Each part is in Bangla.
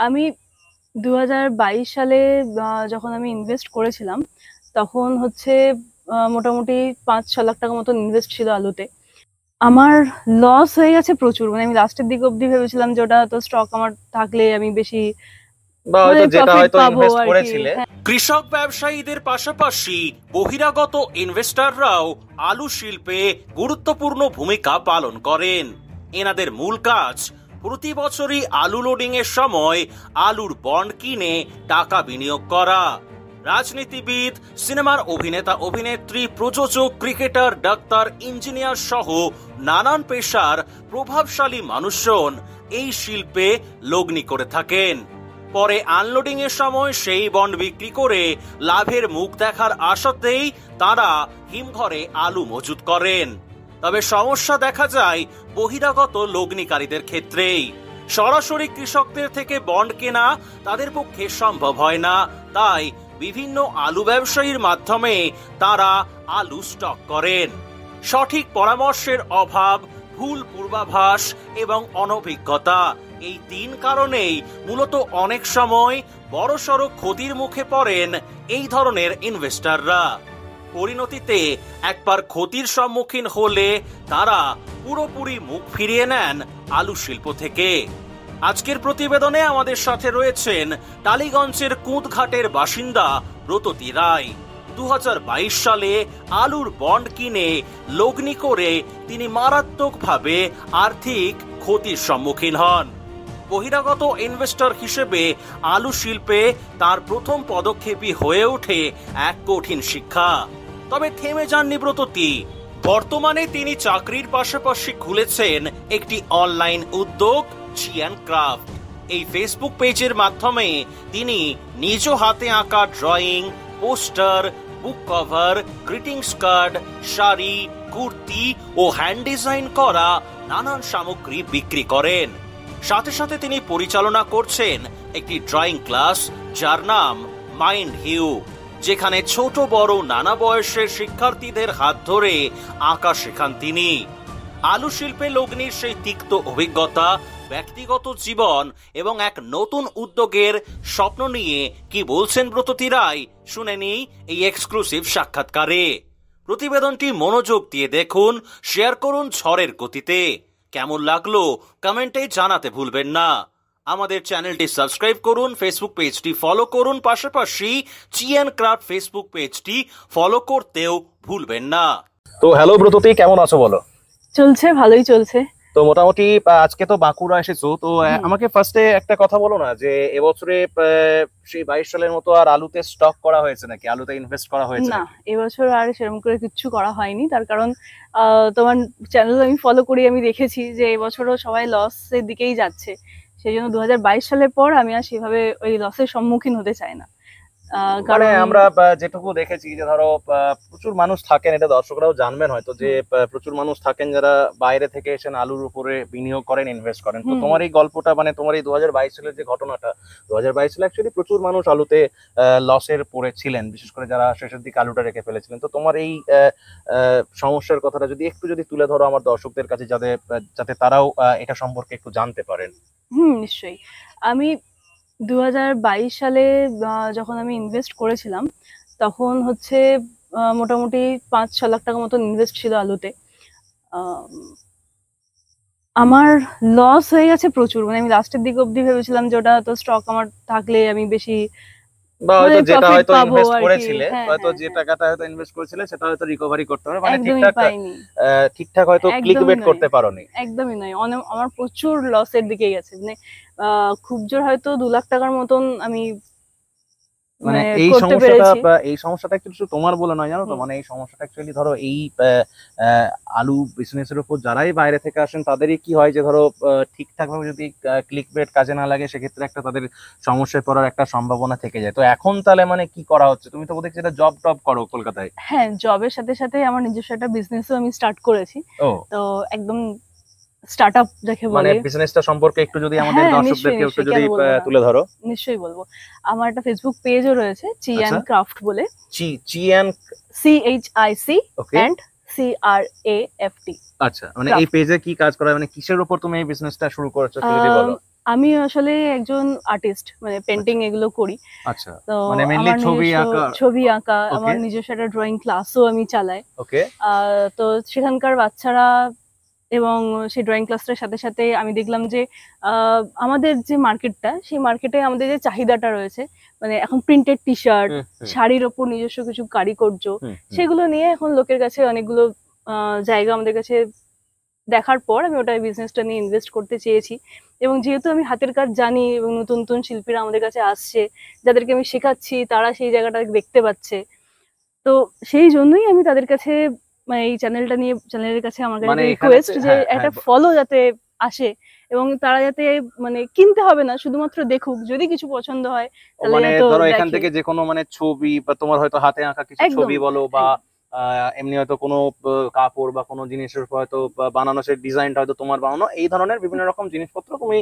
আমি ২০২২ সালে যখন আমি ইনভেস্ট করেছিলাম, তখন হচ্ছে মোটামুটি ৫-৬ লাখ টাকা মতন ইনভেস্ট ছিল আলুতে। আমার লস হয়ে গেছে প্রচুর। মানে আমি লাস্টের দিক অব্দি ভেবেছিলাম যে ওটা হয়তো স্টক আমার থাকলে আমি বেশি বা মানে হয়তো যেটা প্রফিট হয়তো পাবো ইনভেস্ট আরকি। করেছিলে। হ্যাঁ। কৃষক ব্যবসায়ীদের পাশাপাশি বহিরাগত ইনভেস্টররাও আলু শিল্পে গুরুত্বপূর্ণ ভূমিকা পালন করেন। এনাদের মূল কাজ প্রতি বছরই আলু লোডিং এর সময় আলুর বন্ড কিনে টাকা বিনিয়োগ করা। রাজনীতিবিদ, সিনেমার অভিনেতা অভিনেত্রী, প্রযোজক, ক্রিকেটার, ডাক্তার, ইঞ্জিনিয়ার সহ নানান পেশার প্রভাবশালী মানুষজন এই শিল্পে লগ্নি করে থাকেন। পরে আনলোডিং এর সময় সেই বন্ড বিক্রি করে লাভের মুখ দেখার আশাতেই তারা হিমঘরে আলু মজুত করেন। তবে সমস্যা দেখা যায় বহিরাগত লগ্নিকারীদের ক্ষেত্রেই। সরাসরি কৃষকদের থেকে বন্ড কেনা তাদের পক্ষে সম্ভব হয় না, তাই বিভিন্ন আলু ব্যবসায়ীর মাধ্যমে তারা আলু স্টক করেন। সঠিক পরামর্শের অভাব, ভুল পূর্বাভাস এবং অনভিজ্ঞতা, এই তিন কারণেই মূলত অনেক সময় বড়সড় ক্ষতির মুখে পড়েন এই ধরনের ইনভেস্টররা। পরিণতিতে একবার ক্ষতির সম্মুখীন হলে তারা পুরোপুরি মুখ ফিরিয়ে নেন আলু শিল্প থেকে। আজকের প্রতিবেদনে আমাদের সাথে রয়েছেন টালিগঞ্জের কুঁদঘাটের বাসিন্দা ব্রততী রায়। ২০২২ সালে আলুর বন্ড কিনে লগ্নি করে তিনি মারাত্মকভাবে আর্থিক ক্ষতির সম্মুখীন হন। বহিরাগত ইনভেস্টর হিসেবে আলু শিল্পে তার প্রথম পদক্ষেপই হয়ে ওঠে এক কঠিন শিক্ষা। তবে থেমে যাননি ব্রততী। বর্তমানে তিনি চাকরির পাশাপাশি খুলেছেন একটি অনলাইন উদ্যোগ জি&ক্রাফট। এই ফেসবুক পেজের মাধ্যমে তিনি নিজ হাতে আঁকা drawing, poster, book cover, greetings card, sari, kurti ও হ্যান্ড ডিজাইন করা নানান সামগ্রী বিক্রি করেন। সাথে সাথে তিনি পরিচালনা করছেন একটি ড্রয়িং ক্লাস, যার নাম মাইন্ড হিউ, যেখানে ছোট বড় নানা বয়সের শিক্ষার্থীদের হাত ধরে আঁকা শেখান তিনি। আলু শিল্পে লগ্নির সেই তিক্ত অভিজ্ঞতা, ব্যক্তিগত জীবন এবং এক নতুন উদ্যোগের স্বপ্ন নিয়ে কি বলছেন ব্রততী রায়, শুনে নিই এই এক্সক্লুসিভ সাক্ষাৎকারে। প্রতিবেদনটি মনোযোগ দিয়ে দেখুন, শেয়ার করুন ঝড়ের গতিতে। কেমন লাগলো কমেন্টে জানাতে ভুলবেন না। আমাদের চ্যানেলটি সাবস্ক্রাইব করুন, ফেসবুক পেজটি ফলো করুন, পাশাপাশি জি&ক্রাফট ফেসবুক পেজটি ফলো করতেও ভুলবেন না। তো হ্যালো ব্রততী, কেমন আছো বলো? চলছে, ভালোই চলছে। তো মোটামুটি আজকে তো বাঁকুড়া এসেছো, তো আমাকে ফার্স্টে একটা কথা বলো না, যে এবছরে সেই ২২ সালের মতো আর আলুতে স্টক করা হয়েছে নাকি, আলুতে ইনভেস্ট করা হয়েছে না, নাকি? এবছর আর সেরকম করে কিচ্ছু করা হয়নি। তার কারণ তোমার চ্যানেল আমি ফলো করি, আমি দেখেছি যে এবছরও সবাই লসের দিকেই যাচ্ছে। সেই জন্য ২০২২ সালের পর আমি আর সেভাবে ওই লসের সম্মুখীন হতে চাই না। মানে কারণ আমরা যেটুকু দেখেছি যে ধরো প্রচুর মানুষ থাকেন, এটা দর্শকরাও জানবেন হয়তো, যে প্রচুর মানুষ থাকেন যারা বাইরে থেকে এসে আলুর উপরে বিনিয়োগ করেন, ইনভেস্ট করেন। তো তোমার এই গল্পটা, মানে তোমার এই ২০২২ সালের যে ঘটনাটা, ২০২২ সালে অ্যাকচুয়ালি প্রচুর মানুষ আলুতে লসের পড়ে ছিলেন, বিশেষ করে যারা শেষের দিকে আলুটা রেখে ফেলেছিলেন। তো তোমার এই সমস্যার কথাটা যদি একটু তুলে ধরো আমার দর্শকদের কাছে, যাতে তারাও এটা সম্পর্কে একটু জানতে পারেন। নিশ্চয়ই। আমি ২০২২ সালে যখন আমি ইনভেস্ট করেছিলাম, তখন হচ্ছে মোটামুটি ৫-৬ লাখ টাকা মতন ইনভেস্ট ছিল আলুতে। আমার লস হয়ে গেছে প্রচুর। মানে আমি লাস্টের দিক অব্দি ভেবেছিলাম যে ওটা হয়তো স্টক আমার থাকলে আমি বেশি বা হয়তো যেটা প্রফিট হয়তো পাবো ইনভেস্ট আরকি। করেছিলে, হ্যাঁ, হয়তো হ্যাঁ, যে হ্যাঁ। টাকাটা হয়তো ইনভেস্ট করেছিলে সেটা হয়তো রিকভারি করতে হবে, মানে একদমই ঠিকঠাক পাইনি। ঠিকঠাক হয়তো ক্লিক একদমই বেট নয়, করতে পারোনি। একদমই নয়। আমার প্রচুর লসের দিকে গেছে। মানে খুব জোর হয়তো ২ লাখ টাকার মতন আমি মানে মানে এই করতে সমস্যাটা পেরেছি। এই সমস্যাটা একটু শুধু তোমার বলে নয়, জানো তো, মানে এই সমস্যাটা অ্যাকচুয়ালি ধরো এই আলু বিজনেসের উপর যারাই বাইরে থেকে আসেন তাদেরই কি হয়, যে ধরো ঠিকঠাক ভাবে যদি ক্লিক বেট কাজে না লাগে, সেক্ষেত্রে একটা তাদের সমস্যায় পড়ার একটা সম্ভাবনা থেকে যায়। তো এখন তাহলে মানে কি করা হচ্ছে? তুমি তো বোধহয় যেটা জব টব করো কলকাতায়। হ্যাঁ, জবের সাথে সাথে আমার নিজস্ব একটা বিজনেসও আমি স্টার্ট করেছি। ও, তো একদম স্টার্টআপ যাকে মানে বলে। বিজনেসটা সম্পর্কে একটু যদি আমাদের হ্যাঁ, নিশ্চয়ই, দর্শকদেরকে একটু নিশ্চয়ই। যদি কেন বলবো না? তুলে ধরো। নিশ্চয়ই বলবো। আমার একটা ফেসবুক পেজও রয়েছে, চি আচ্ছা, অ্যান্ড ক্রাফট বলে। চি and CHIC okay, and CRAFT। আচ্ছা, মানে এই পেজে কি কাজ করা হয়, মানে কিসের উপর তুমি এই বিজনেসটা শুরু করেছো একটু যদি বলো। আমি আসলে একজন আর্টিস্ট, মানে পেন্টিং এগুলো করি। আচ্ছা, তো মানে মেইনলি আমার ছবি নিজস্ব আঁকা। ছবি আঁকা, ওকে, আমার নিজস্ব একটা ড্রয়িং ক্লাসও আমি চালাই। ওকে। তো সেখানকার বাচ্চারা এবং সেই ড্রয়িং ক্লাসটার সাথে সাথে আমি দেখলাম যে আমাদের যে মার্কেটটা, সেই মার্কেটে আমাদের যে চাহিদাটা রয়েছে, মানে এখন প্রিন্টেড টি শার্ট, হুম, হুম, শাড়ির ওপর নিজস্ব কিছু কারিকর্য, হুম, হুম। সেগুলো নিয়ে এখন লোকের কাছে অনেকগুলো জায়গা আমাদের কাছে দেখার পর আমি ওটা বিজনেসটা নিয়ে ইনভেস্ট করতে চেয়েছি। এবং যেহেতু আমি হাতের কাজ জানি এবং নতুন নতুন শিল্পীরা আমাদের কাছে আসছে, যাদেরকে আমি শেখাচ্ছি, তারা সেই জায়গাটা দেখতে পাচ্ছে। তো সেই জন্যই আমি তাদের কাছে, মানে এই চ্যানেলের কাছে আমার কাছে মানে একটা এখানে রিকোয়েস্ট যে হ্যাঁ, হ্যাঁ, একটা ফলো যাতে আসে, এবং তারা যাতে মানে কিনতে হবে না, শুধুমাত্র দেখুক, যদি কিছু পছন্দ হয় তাহলে মানে যাতে ধরো এখান দেখে। থেকে যে কোনো মানে ছবি বা তোমার হয়তো হাতে আঁকা কিছু একদম, ছবি বলো বা একদম। এমনি হয়তো কোনো কাপড় বা কোনো জিনিসের উপর হয়তো বানানো, সেই ডিজাইনটা হয়তো তোমার বানানো, এই ধরনের বিভিন্ন রকম জিনিসপত্র তুমি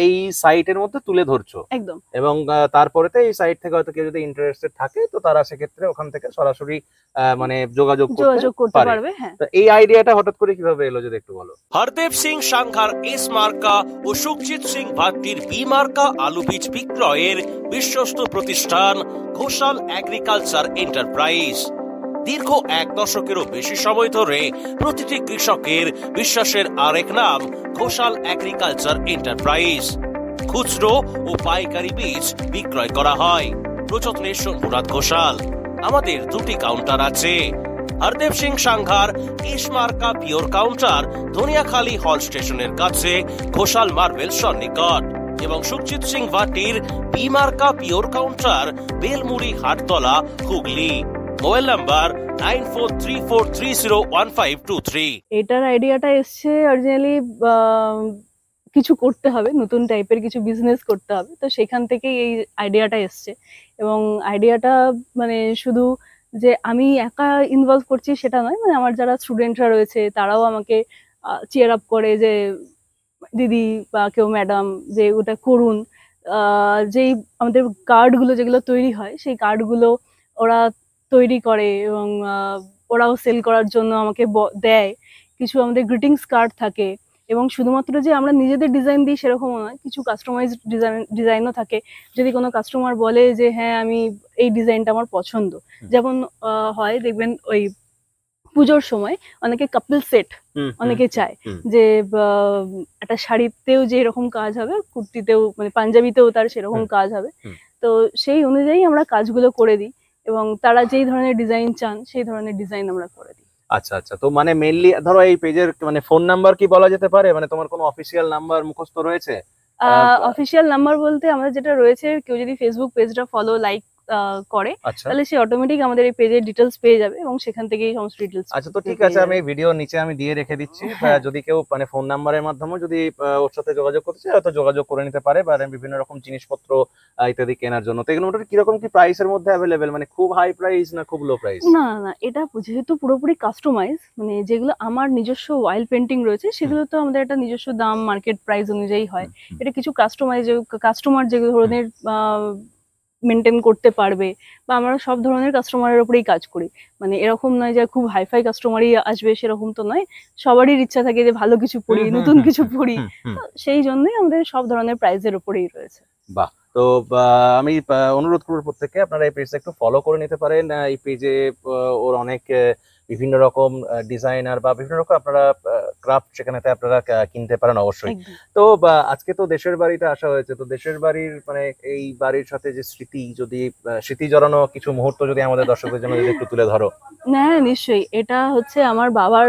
এই সাইটের মধ্যে তুলে ধরছো। একদম এবং তারপরেতে এই সাইট থেকে হয়তো কেউ যদি ইন্টারেস্টেড থাকে তো তারা সেক্ষেত্রে ওখান থেকে সরাসরি মানে যোগাযোগ যোগাযোগ করতে পারে। পারবে, হ্যাঁ। তো এই আইডিয়াটা হঠাৎ করে কিভাবে এলো যদি একটু বলো? হরদেব সিং সাংঘার এস মার্কা ও সুখজিৎ সিং ভাট্টির বি মার্কা আলু বীজ বিক্রয়ের বিশ্বস্ত প্রতিষ্ঠান ঘোষাল এগ্রিকালচার এন্টারপ্রাইজ। দীর্ঘ 1 দশকেরও বেশি সময় ধরে প্রতিটি কৃষকের বিশ্বাসের আরেক নাম ঘোষাল এগ্রিকালচার এন্টারপ্রাইজ। খুচরো ও পাইকারি বীজ বিক্রয় করা হয়। প্রযত্নে শম্ভুনাথ ঘোষাল। আমাদের 2টি কাউন্টার আছে। হরদেব সিং সাংঘার ইস মার্কা পিওর কাউন্টার ধনিয়াখালী হল স্টেশনের কাছে ঘোষাল মার্বেল সন্নিকট, এবং সুখজিৎ সিং ভাটির বি মার্কা pure counter Belmuri Hattala Hooghly. Mobile number 9434301523। এটার আইডিয়াটা এসছে অরিজিনালি কিছু করতে হবে, নতুন টাইপের কিছু বিজনেস করতে হবে, তো সেখান থেকেই এই আইডিয়াটা এসছে। এবং আইডিয়াটা মানে শুধু যে আমি একা ইনভলভ করছি সেটা নয়, মানে আমার যারা স্টুডেন্টরা রয়েছে তারাও আমাকে চিয়ার আপ করে যে দিদি বা কেউ ম্যাডাম, যে ওটা করুন। যেই আমাদের কার্ডগুলো যেগুলো তৈরি হয়, সেই কার্ডগুলো ওরা তৈরি করে এবং ওরাও সেল করার জন্য আমাকে দেয়। কিছু আমাদের গ্রিটিংস কার্ড থাকে, এবং শুধুমাত্র যে আমরা নিজেদের ডিজাইন দিই সেরকমও নয়, কিছু কাস্টমাইজড ডিজাইনও থাকে। যদি কোনো কাস্টমার বলে যে হ্যাঁ আমি এই ডিজাইনটা আমার পছন্দ, যেমন হয় দেখবেন ওই পুজোর সময় অনেকে কাপল সেট অনেকে চায়, যে একটা শাড়িতেও যে এরকম কাজ হবে, কুর্তিতেও মানে পাঞ্জাবিতেও তার সেরকম কাজ হবে। তো সেই অনুযায়ী আমরা কাজগুলো করে দিই, এবং তারা যেই ধরনের ডিজাইন চান সেই ধরনের ডিজাইন আমরা করে দিই। আচ্ছা, আচ্ছা। তো মানে মেইনলি ধরো এই পেজের মানে ফোন নাম্বার কি বলা যেতে পারে? মানে তোমার কোনো অফিসিয়াল নাম্বার মুখস্থ রয়েছে? অফিসিয়াল নাম্বার বলতে আমাদের যেটা রয়েছে, কেউ যদি ফেসবুক পেজটা ফলো লাইক করে আচ্ছা, তাহলে সে অটোমেটিক আমাদের এই পেজের ডিটেলস পেয়ে যাবে, এবং সেখান থেকেই সমস্ত ডিটেলস। আচ্ছা। তো ঠিক আছে, আমি ভিডিও নিচে আমি দিয়ে রেখে দিচ্ছি। হ্যাঁ। যদি কেউ মানে ফোন নাম্বারের মাধ্যমে যদি ওর সাথে যোগাযোগ করতে চায় হয়তো যোগাযোগ করে নিতে পারে, বা বিভিন্ন রকম জিনিসপত্র ইত্যাদি কেনার জন্য। তো এগুলো মোটামুটি কিরকম কি প্রাইসের মধ্যে অ্যাভেলেবেল? মানে খুব হাই প্রাইস না খুব লো প্রাইস? না না, এটা যেহেতু পুরোপুরি কাস্টমাইজ, মানে যেগুলো আমার নিজস্ব অয়েল পেন্টিং রয়েছে সেগুলো তো আমাদের একটা নিজস্ব দাম মার্কেট প্রাইস অনুযায়ী হয়। এটা কিছু কাস্টমার যে ধরনের মেনটেন করতে পারবে, বা আমরা সব ধরনের কাস্টমারের উপরেই কাজ করি। মানে এরকম নয় যে খুব হাইফাই কাস্টমারই আসবে, সেরকম তো নয়। সবারই ইচ্ছা থাকে যে ভালো কিছু পড়ি, নতুন কিছু পড়ি। তো সেই জন্যই আমাদের সব ধরনের প্রাইসের উপরেই রয়েছে। বাহ! তো আমি অনুরোধ করবো প্রত্যেককে আপনারা এই পেজটা একটু ফলো করে নিতে পারেন। এই পেজে ওর অনেক বিভিন্ন রকম ডিজাইনার বা বিভিন্ন রকম আপনারা ক্রাফট সেখানেতে আপনারা কিনতে পারেন অবশ্যই। একদম। তো আজকে তো দেশের বাড়িতে আসা হয়েছে, তো দেশের বাড়ির মানে এই বাড়ির সাথে যে স্মৃতি, যদি স্মৃতি জড়ানো কিছু মুহূর্ত যদি আমাদের দর্শকদের জন্য যদি একটু তুলে ধরো। হ্যাঁ, নিশ্চয়ই। এটা হচ্ছে আমার বাবার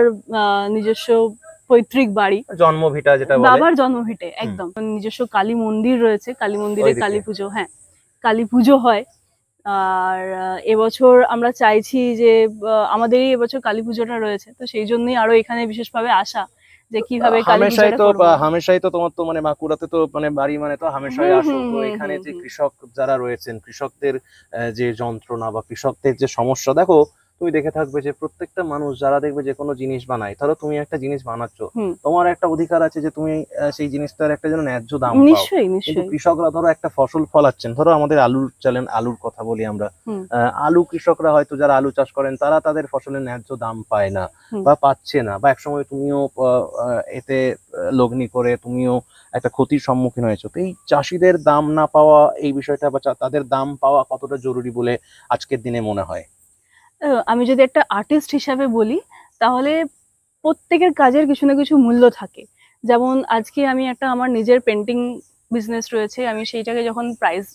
নিজস্ব পৈতৃক বাড়ি, জন্মভিটা যেটা বলে। বাবার জন্মভিটে, একদম। নিজস্ব কালী মন্দির রয়েছে, কালী মন্দিরে ওইদিকে। কালী পুজো, হ্যাঁ কালী পুজো হয়। আর এবছর আমরা চাইছি যে আমাদেরই এবছর কালী পুজোটা রয়েছে, তো সেই জন্যই আরো এখানে বিশেষভাবে আসা, যে কিভাবে কালী হামেশাই পুজোটা তো করবো। হামেশাই তো তোমার তো মানে বাঁকুড়াতে তো মানে বাড়ি মানে তো হামেশাই হুম, আসো। হুম, তো হুম, এখানে হুম, যে হুম। কৃষক যারা রয়েছেন, কৃষকদের যে যন্ত্রণা বা কৃষকদের যে সমস্যা, দেখো তুমি দেখে থাকবে যে প্রত্যেকটা মানুষ যারা দেখবে যে কোনো জিনিস বানায়, ধরো তুমি একটা জিনিস বানাচ্ছ, হুম। তোমার একটা অধিকার আছে যে তুমি সেই জিনিসটার একটা যেন ন্যায্য দাম পাও। নিশ্চয়ই কিন্তু নিশ্চয়ই। কৃষকরা ধরো একটা ফসল ফলাচ্ছেন, ধরো আমাদের আলুর কথা বলি আমরা। হুম। আলু কৃষকরা হয়তো যারা আলু চাষ করেন তারা তাদের ফসলের ন্যায্য দাম পায় না হুম। বা পাচ্ছে না, বা একসময় তুমিও এতে লগ্নি করে তুমিও একটা ক্ষতির সম্মুখীন হয়েছো। তো এই চাষিদের দাম না পাওয়া, এই বিষয়টা বা তাদের দাম পাওয়া কতটা জরুরি বলে আজকের দিনে মনে হয়? আমি যদি একটা আর্টিস্ট হিসাবে বলি, তাহলে প্রত্যেকের কাজের কিছু না কিছু মূল্য থাকে। যেমন আজকে আমি একটা আমার নিজের পেন্টিং বিজনেস রয়েছে, আমি সেইটাকে যখন প্রাইস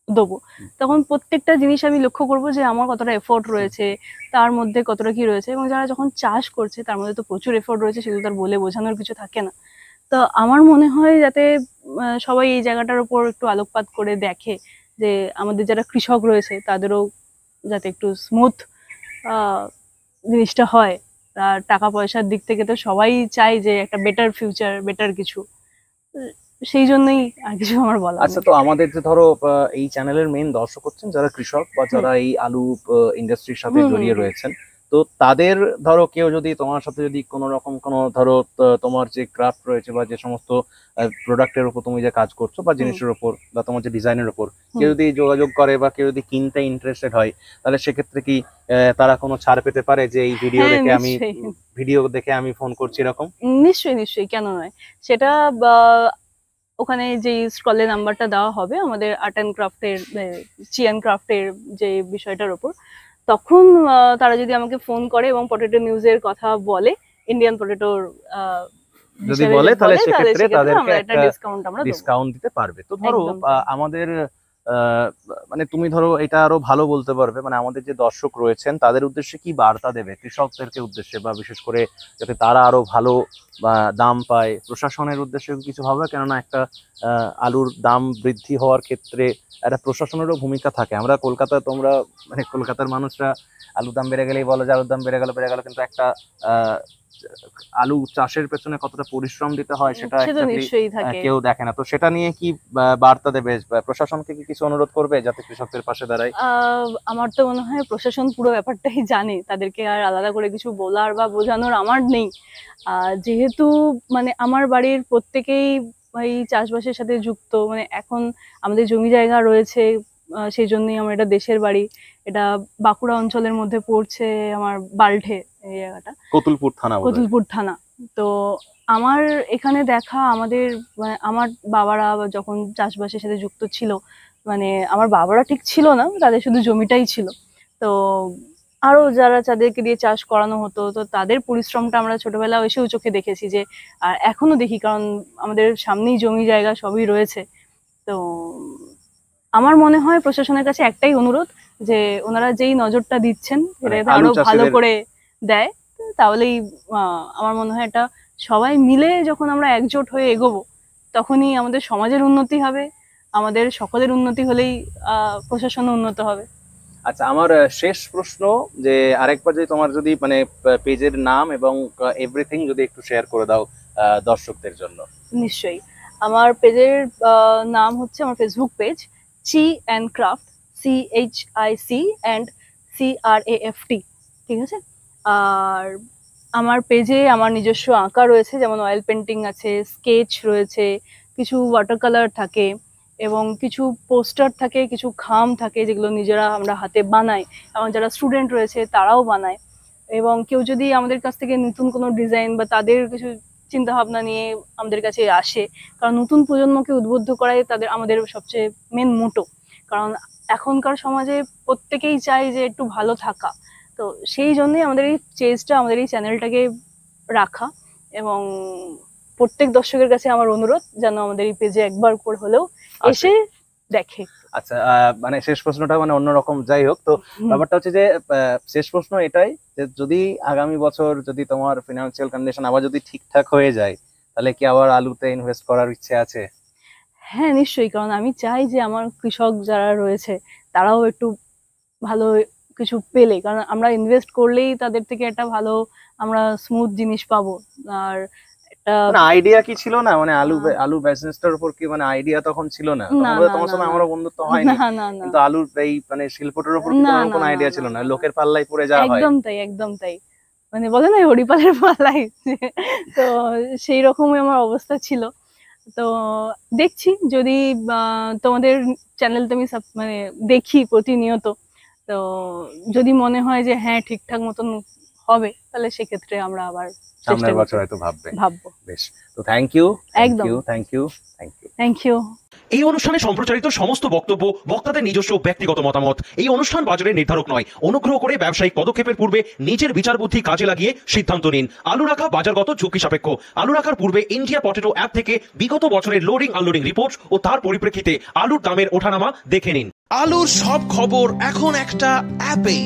দেবো, তখন প্রত্যেকটা জিনিস আমি লক্ষ্য করবো যে আমার কতটা এফোর্ট রয়েছে, তার মধ্যে কতটা কি রয়েছে, এবং যারা যখন চাষ করছে তার মধ্যে তো প্রচুর এফোর্ট রয়েছে, সেগুলো তার বলে বোঝানোর কিছু থাকে না। তো আমার মনে হয় যাতে সবাই এই জায়গাটার উপর একটু আলোকপাত করে দেখে যে আমাদের যারা কৃষক রয়েছে তাদেরও যাতে একটু স্মুথ জিনিসটা হয়। আর টাকা পয়সার দিক থেকে তো সবাই চায় যে একটা বেটার ফিউচার, বেটার কিছু। উম, সেই জন্যই আর কিছু আমার বলার আচ্ছা, নেই। তো আমাদের যে ধরো এই চ্যানেলের মেইন দর্শক হচ্ছেন যারা কৃষক বা যারা এই আলু ইন্ডাস্ট্রির সাথে হুম হুম জড়িয়ে হুম। রয়েছেন, তো তাদের ধরো কেউ যদি তোমার সাথে যদি কোনো রকম কোনো ধরো তোমার যে ক্রাফট রয়েছে বা যে সমস্ত প্রোডাক্টের উপর তুমি যে কাজ করছো বা হুম জিনিসের উপর বা তোমার যে ডিজাইনের উপর কেউ হুম। যদি যোগাযোগ করে বা কেউ যদি কিনতে ইন্টারেস্টেড হয়, তাহলে সেক্ষেত্রে কি তারা কোনো ছাড় পেতে পারে যে এই হ্যাঁ নিশ্চয়ই। ভিডিও দেখে আমি ফোন করছি এরকম? নিশ্চয়ই নিশ্চয়ই, কেন নয়? সেটা ওখানে যে স্টলে নাম্বারটা দেওয়া হবে আমাদের আর্ট অ্যান্ড ক্রাফটের, চিয়ান ক্রাফটের যে বিষয়টার ওপর, তখন তারা যদি আমাকে ফোন করে এবং পটেটো নিউজের কথা বলে, ইন্ডিয়ান পটেটোর যদি হিসাবে বলে তাহলে বলে, তাহলে সেক্ষেত্রে সেক্ষেত্রে তাদেরকে আমরা একটা একটা ডিসকাউন্ট আমরা দেবো। ডিসকাউন্ট দিতে পারবে। তো ধরো একদম তাই। আমাদের আহ, মানে তুমি ধরো এটা আরো ভালো বলতে পারবে, মানে আমাদের যে দর্শক রয়েছেন তাদের উদ্দেশ্যে কি বার্তা দেবে, কৃষকদেরকে উদ্দেশ্যে বা বিশেষ করে যাতে তারা আরো ভালো বা দাম পায়, প্রশাসনের উদ্দেশ্যে কিছু হবে? কেননা একটা আলুর দাম বৃদ্ধি হওয়ার ক্ষেত্রে একটা প্রশাসনেরও ভূমিকা থাকে। আমরা কলকাতা, তোমরা মানে কলকাতার মানুষরা আলুর দাম বেড়ে গেলেই বলে যে আলুর দাম বেড়ে গেল, কিন্তু একটা আহ আলু চাষের পেছনে কতটা পরিশ্রম দিতে হয় সেটা সে তো একজাক্টলি নিশ্চয়ই থাকে। কেউ দেখে না। তো সেটা নিয়ে কি বার্তা দেবে, বা প্রশাসনকে কি কিছু অনুরোধ করবে যাতে কৃষকদের পাশে দাঁড়ায়? আমার তো মনে হয় প্রশাসন পুরো ব্যাপারটাই জানে, তাদেরকে আর আলাদা করে কিছু বলার বা বোঝানোর আমার নেই। যেহেতু মানে আমার বাড়ির প্রত্যেকেই এই চাষবাসের সাথে যুক্ত, মানে এখন আমাদের জমি জায়গা রয়েছে, সেই জন্যই আমার এটা দেশের বাড়ি। এটা বাঁকুড়া অঞ্চলের মধ্যে পড়ছে, আমার বাল্ঠে এই জায়গাটা, কতুলপুর থানা বোধহয়। কতুলপুর থানা। তো আমার এখানে দেখা আমাদের মানে আমার বাবারা যখন চাষবাসের সাথে যুক্ত ছিল, মানে আমার বাবারা ঠিক ছিল না, তাদের শুধু জমিটাই ছিল। তো আরো যারা যাদেরকে দিয়ে চাষ করানো হতো, তো তাদের পরিশ্রমটা আমরা ছোটবেলায় এসেও চোখে দেখেছি, যে আর এখনো দেখি, কারণ আমাদের সামনেই জমি জায়গা সবই রয়েছে। তো আমার মনে হয় প্রশাসনের কাছে একটাই অনুরোধ, যে ওনারা যেই নজরটা দিচ্ছেন সেটা মানে যাতে আলু আরো ভালো চাষিদের করে দেয়। তাহলেই আমার মনে হয় এটা সবাই মিলে যখন আমরা একজোট হয়ে এগোবো, তখনই আমাদের সমাজের উন্নতি হবে, আমাদের সকলের উন্নতি হলেই প্রশাসন উন্নত হবে। আচ্ছা, আমার শেষ প্রশ্ন, যে আরেকবার যদি তোমার যদি মানে পেজের নাম এবং এভরিথিং যদি একটু শেয়ার করে দাও দর্শকদের জন্য। নিশ্চয়ই। আমার পেজের নাম হচ্ছে, আমার Facebook page C and craft, CHIC and CRAFT, ঠিক আছে? আর আমার পেজে আমার নিজস্ব আঁকা রয়েছে, যেমন অয়েল পেন্টিং আছে, স্কেচ রয়েছে, কিছু ওয়াটার কালার থাকে, এবং কিছু পোস্টার থাকে, কিছু খাম থাকে যেগুলো নিজেরা আমরা হাতে বানাই, এবং যারা স্টুডেন্ট রয়েছে তারাও বানায়। এবং কেউ যদি আমাদের কাছ থেকে নতুন কোনো ডিজাইন বা তাদের কিছু চিন্তা ভাবনা নিয়ে আমাদের কাছে আসে, কারণ নতুন প্রজন্মকে উদ্বুদ্ধ করাই আমাদের সবচেয়ে মেন মোটো। কারণ এখনকার সমাজে প্রত্যেকেই চায় যে একটু ভালো থাকা। তো সেই জন্যই আমাদের এই চেজটা, আমাদের এই চ্যানেলটাকে রাখা। এবং প্রত্যেক দর্শকের কাছে আমার অনুরোধ যেন আমাদের এই পেজে একবার করে হলেও এসে দেখে। আচ্ছা, মানে শেষ প্রশ্নটা মানে অন্যরকম, যাই হোক। তো ব্যাপারটা হচ্ছে যে শেষ প্রশ্ন এটাই, যে যদি আগামী বছর যদি তোমার ফিনান্সিয়াল কন্ডিশন আবার যদি ঠিকঠাক হয়ে যায়, তাহলে কি আবার আলুতে ইনভেস্ট করার ইচ্ছে আছে? হ্যাঁ নিশ্চয়ই, কারণ আমি চাই যে আমার কৃষক যারা রয়েছে তারাও একটু ভালো কিছু পেলে, কারণ আমরা ইনভেস্ট করলেই তাদের থেকে একটা ভালো আমরা স্মুথ জিনিস পাবো। আর একটা মানে আইডিয়া কি ছিল না, মানে আলু বিজনেসটার উপর কি মানে আইডিয়া তখন ছিল না? না, তখন না, তোমার সাথে না, আমারও বন্ধুত্ব হয়নি, না, না, না, কিন্তু আলুর এই মানে শিল্পটার উপর কি না, তোমার না, কোনো না, আইডিয়া না, ছিল না? না, লোকের পাল্লাই পড়ে যাওয়া হয়। একদম তাই, একদম তাই। মানে বলে না হরিপালের পালাই, তো সেই রকমই আমার অবস্থা ছিল। তো দেখছি যদি তোমাদের চ্যানেল তো আমি মানে দেখি প্রতিনিয়ত, তো যদি মনে হয় যে হ্যাঁ ঠিকঠাক মতন হবে, তাহলে সেক্ষেত্রে আমরা আবার চেষ্টা সামনের করতে বছর হয়তো ভাববো। বেশ, তো থ্যাংক ইউ, একদম। Thank you. Thank you. এই অনুষ্ঠানে সম্প্রচারিত সমস্ত বক্তব্য বক্তাদের নিজস্ব ব্যক্তিগত মতামত। এই অনুষ্ঠান বাজারের নির্ধারক নয়। অনুগ্রহ করে ব্যবসায়িক পদক্ষেপের পূর্বে নিজের বিচার বুদ্ধি কাজে লাগিয়ে সিদ্ধান্ত নিন। আলু রাখা বাজারগত ঝুঁকি সাপেক্ষ। আলু রাখার পূর্বে ইন্ডিয়া পটেটো অ্যাপ থেকে বিগত বছরের লোডিং আনলোডিং রিপোর্ট ও তার পরিপ্রেক্ষিতে আলুর দামের ওঠানামা দেখে নিন। আলুর সব খবর এখন একটা অ্যাপেই।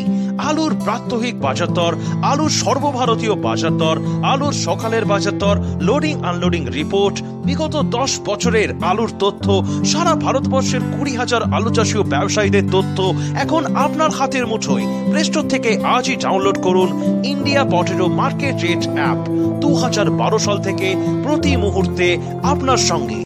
আলুর প্রাত্যহিক বাজার দর, আলুর সর্বভারতীয় বাজার দর, আলুর সকালের বাজার দর, লোডিং আনলোডিং রিপোর্ট, বিগত 10 বছরের আলুর তথ্য, সারা ভারতবর্ষের 20,000 আলু চাষী ও ব্যবসায়ীদের তথ্য এখন আপনার হাতের মুঠোয়। প্লে স্টোর থেকে আজই ডাউনলোড করুন India potato market rate app. 2012 সাল থেকে প্রতি মুহূর্তে আপনার সঙ্গে।